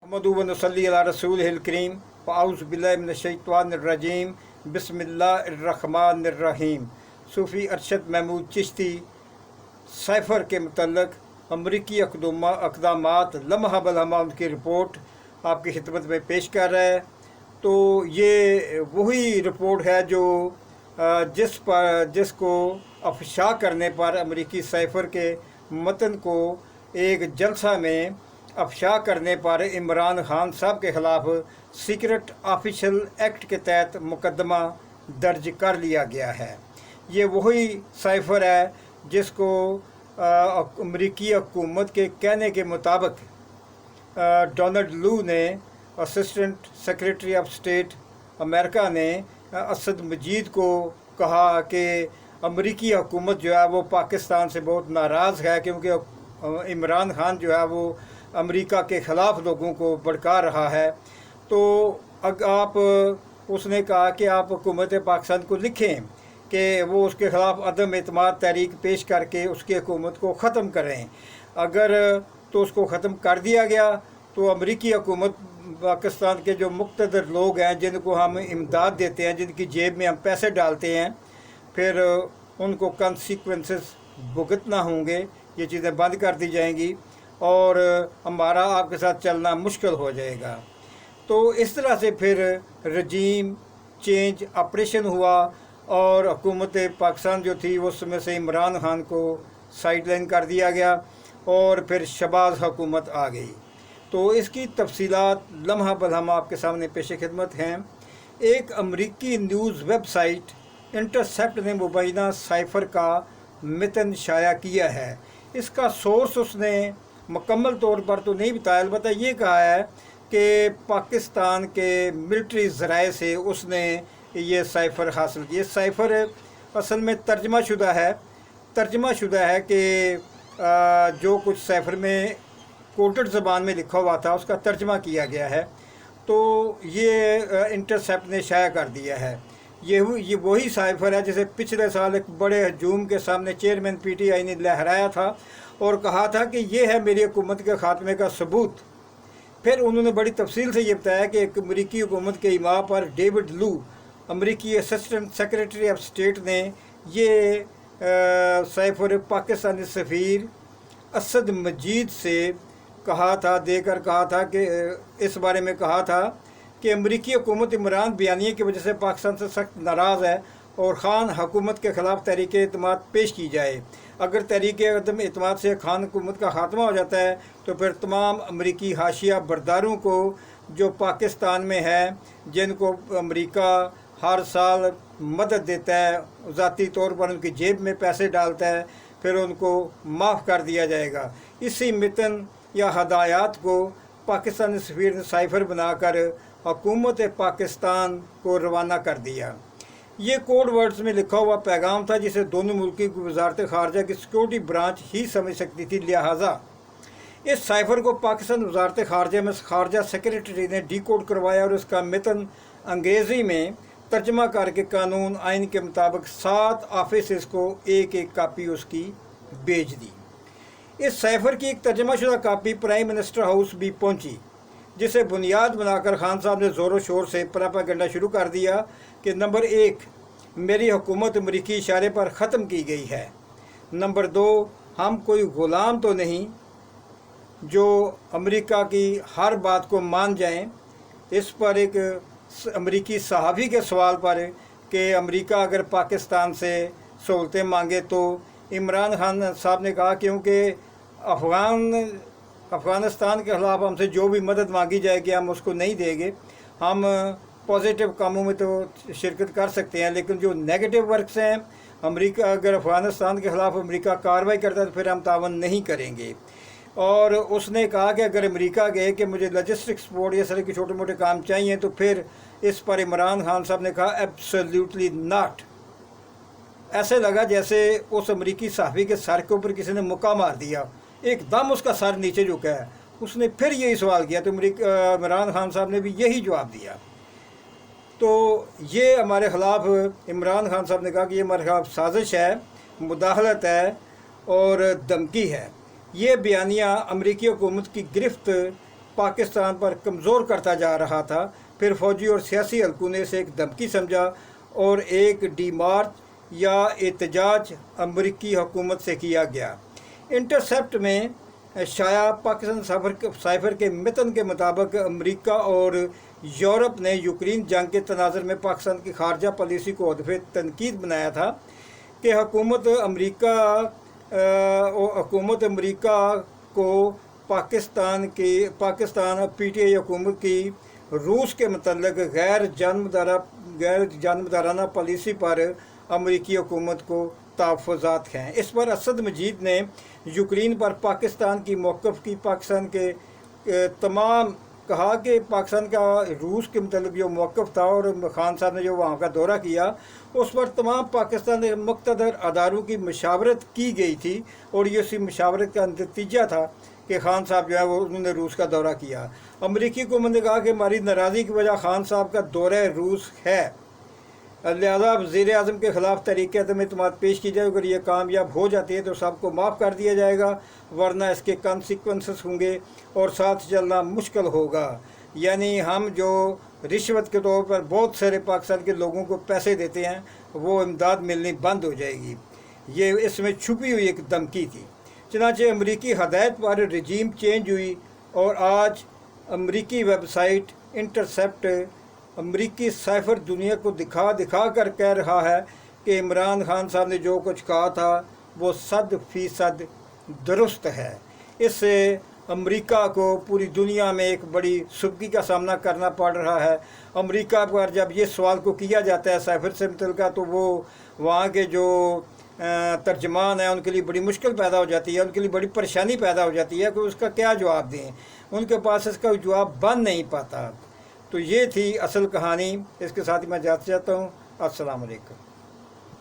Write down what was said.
महमदू व नसल्ली अला रसूलिहिल करीम व औज़ु बिल्लाहि मिनश शैतानिर रजीम बिस्मिल्लाहिर्रहमानिर्रहीम। सूफ़ी अरशद महमूद चिश्ती साइफ़र के मतलब अमरीकी अक़दामात लम्हा बलम्हा उनकी रिपोर्ट आपकी खिदमत में पेश कर रहा है। तो ये वही रिपोर्ट है जो जिसको अफशा करने पर अमरीकी साइफ़र के मतन को एक जलसा में अफशा करने पर इमरान खान साहब के ख़िलाफ़ सीक्रेट ऑफिशियल एक्ट के तहत मुकदमा दर्ज कर लिया गया है। ये वही साइफ़र है जिसको अमरीकी हुकूमत के कहने के मुताबिक डोनाल्ड लू ने, assistant secretary of state America ने असद मजीद को कहा कि अमरीकी हुकूमत जो है वो पाकिस्तान से बहुत नाराज़ है, क्योंकि इमरान खान जो है वो अमेरिका के ख़िलाफ़ लोगों को भड़का रहा है। तो उसने कहा कि आप हुकूमत पाकिस्तान को लिखें कि वो उसके ख़िलाफ़ अदम एतमाद तहरीक पेश करके उसकी हुकूमत को ख़त्म करें। अगर तो उसको ख़त्म कर दिया गया तो अमरीकी हुकूमत पाकिस्तान के जो मुक़्तदर लोग हैं, जिनको हम इमदाद देते हैं, जिनकी जेब में हम पैसे डालते हैं, फिर उनको कंसिक्वेंसेस भुगतना होंगे। ये चीज़ें बंद कर दी जाएंगी और हमारा आपके साथ चलना मुश्किल हो जाएगा। तो इस तरह से फिर रजीम चेंज ऑपरेशन हुआ और हुकूमत पाकिस्तान जो थी उस समय से इमरान खान को साइडलाइन कर दिया गया और फिर शहबाज हुकूमत आ गई। तो इसकी तफसीलात लम्हा बलम्हा आपके सामने पेश खिदमत हैं। एक अमरीकी न्यूज़ वेबसाइट इंटरसेप्ट ने मुबैना साइफ़र का मतन शाया किया है। इसका सोर्स उसने मुकम्मल तौर पर तो नहीं बताया, अलबत्ता ये कहा है कि पाकिस्तान के मिलिट्री ज़राए से उसने ये साइफ़र हासिल किया। साइफ़र असल में तर्जमा शुदा है कि जो कुछ साइफ़र में कोटेड ज़बान में लिखा हुआ था उसका तर्जमा किया गया है। तो ये इंटरसेप्ट ने शाया कर दिया है। ये वही साइफ़र है जिसे पिछले साल एक बड़े हजूम के सामने चेयरमैन PTI ने लहराया था और कहा था कि ये है मेरी हुकूमत के ख़ात्मे का सबूत। फिर उन्होंने बड़ी तफसील से ये बताया कि एक अमरीकी हुकूमत के इमाम पर डेविड लू, अमरीकी असिस्टेंट सेक्रेटरी ऑफ स्टेट ने ये साइफ़र पाकिस्तानी सफ़ीर असद मजीद से कहा था कि इस बारे में कहा था कि अमरीकी हुकूमत इमरान बयानिए की वजह से पाकिस्तान से सख्त नाराज़ है और ख़ान हुकूमत के ख़िलाफ़ तहरीक एतमाद पेश की जाए। अगर तहरीक अदम एतमाद से ख़ान हुकूमत का ख़ात्मा हो जाता है तो फिर तमाम अमरीकी हाशिया बरदारों को जो पाकिस्तान में है, जिनको अमरीका हर साल मदद देता है, ज़ाती तौर पर उनकी जेब में पैसे डालता है, फिर उनको माफ़ कर दिया जाएगा। इसी मतन या हदायत को पाकिस्तानी सफ़ीर ने साइफ़र बनाकर हुकूमत पाकिस्तान को रवाना कर दिया। ये कोड वर्ड्स में लिखा हुआ पैगाम था जिसे दोनों मुल्कों की वजारत ख़ारजा की सिक्योरिटी ब्रांच ही समझ सकती थी। लिहाजा इस साइफ़र को पाकिस्तान वजारत ख़ारजा में ख़ारजा सेक्रेटरी ने डीकोड करवाया और उसका मतन अंग्रेज़ी में तर्जमा करके कानून आइन के मुताबिक 7 ऑफिस को एक कापी उसकी भेज दी। इस साइफ़र की एक तर्जमाशुदा कापी प्राइम मिनिस्टर हाउस भी पहुंची, जिसे बुनियाद बनाकर खान साहब ने ज़ोरों शोर से प्रोपेगेंडा शुरू कर दिया कि नंबर 1, मेरी हुकूमत अमरीकी इशारे पर ख़त्म की गई है। नंबर 2, हम कोई ग़ुलाम तो नहीं जो अमेरिका की हर बात को मान जाएं। इस पर एक अमरीकी सहाफ़ी के सवाल पर कि अमेरिका अगर पाकिस्तान से सहूलतें मांगे तो इमरान खान साहब ने कहा क्योंकि अफ़गानिस्तान के ख़िलाफ़ हमसे जो भी मदद मांगी जाएगी हम उसको नहीं देंगे। हम पॉजिटिव कामों में तो शिरकत कर सकते हैं, लेकिन जो नेगेटिव वर्क्स हैं, अमेरिका अगर अफ़गानिस्तान के ख़िलाफ़ अमेरिका कार्रवाई करता है तो फिर हम तावन नहीं करेंगे। और उसने कहा कि अगर अमेरिका गए कि मुझे लॉजिस्टिक सपोर्ट या तरह के छोटे मोटे काम चाहिए तो फिर इस पर इमरान खान साहब ने कहा एब्सोल्युटली नॉट। ऐसे लगा जैसे उस अमरीकी सहाफ़ी के सर के ऊपर किसी ने मुक्का मार दिया, एकदम उसका सर नीचे झुका है। उसने फिर यही सवाल किया तो इमरान खान साहब ने भी यही जवाब दिया। तो ये हमारे ख़िलाफ़ इमरान खान साहब ने कहा कि ये हमारे ख़िलाफ़ साजिश है, मुदाखलत है और धमकी है। ये बयानिया अमरीकी हुकूमत की गिरफ्त पाकिस्तान पर कमज़ोर करता जा रहा था। फिर फौजी और सियासी हलकों ने इसे एक धमकी समझा और एक डीमार्च या एहतजाज अमरीकी हुकूमत से किया गया। इंटरसेप्ट में शाया पाकिस्तान साइफर के मतन के मुताबिक अमेरिका और यूरोप ने यूक्रेन जंग के तनाज़ुर में पाकिस्तान की खारजा पॉलिसी को हदफ तनकीद बनाया था कि हुकूमत अमेरिका को पाकिस्तान PTI हुकूमत की रूस के मतलब गैर जानबदाराना पॉलिसी पर अमेरिकी हुकूमत को तहफ़्फ़ुज़ात हैं। इस पर असद मजीद ने यूक्रेन पर पाकिस्तान की मौक़िफ़ की पाकिस्तान के तमाम कहा कि पाकिस्तान का रूस के मतलब जो मौक़िफ़ था और खान साहब ने जो वहाँ का दौरा किया उस पर तमाम पाकिस्तान के मुक़्तदर अदारों की मशावरत की गई थी और ये उसी मशावरत का नतीजा था कि खान साहब जो है वो उन्होंने रूस का दौरा किया। अमरीकी हुकूमत ने कहा कि हमारी नाराज़गी की वजह खान साहब का दौरा रूस है, लिहाजा वज़ीर आज़म के ख़िलाफ़ तहरीक अदम एतमाद पेश की जाए। अगर ये कामयाब हो जाती है तो सबको माफ़ कर दिया जाएगा, वरना इसके कॉन्सिक्वेंसेस होंगे और साथ चलना मुश्किल होगा। यानी हम जो रिश्वत के तौर पर बहुत सारे पाकिस्तान के लोगों को पैसे देते हैं वो इमदाद मिलनी बंद हो जाएगी। ये इसमें छुपी हुई एक धमकी थी। चनाचे अमरीकी हदायत पर रजीम चेंज हुई और आज अमरीकी वेबसाइट इंटरसेप्ट अमरीकी साइफर दुनिया को दिखा कर कह रहा है कि इमरान खान साहब ने जो कुछ कहा था वो 100% दुरुस्त है। इससे अमेरिका को पूरी दुनिया में एक बड़ी सुबकी का सामना करना पड़ रहा है। अमेरिका पर जब ये सवाल को किया जाता है साइफर से मुतल्लिक़ तो वो वहाँ के जो तर्जमान है उनके लिए बड़ी मुश्किल पैदा हो जाती है, उनके लिए बड़ी परेशानी पैदा हो जाती है कि उसका क्या जवाब दें, उनके पास इसका जवाब बन नहीं पाता। तो ये थी असल कहानी। इसके साथ ही मैं जाते चाहता हूँ। अस्सलाम वालेकुम।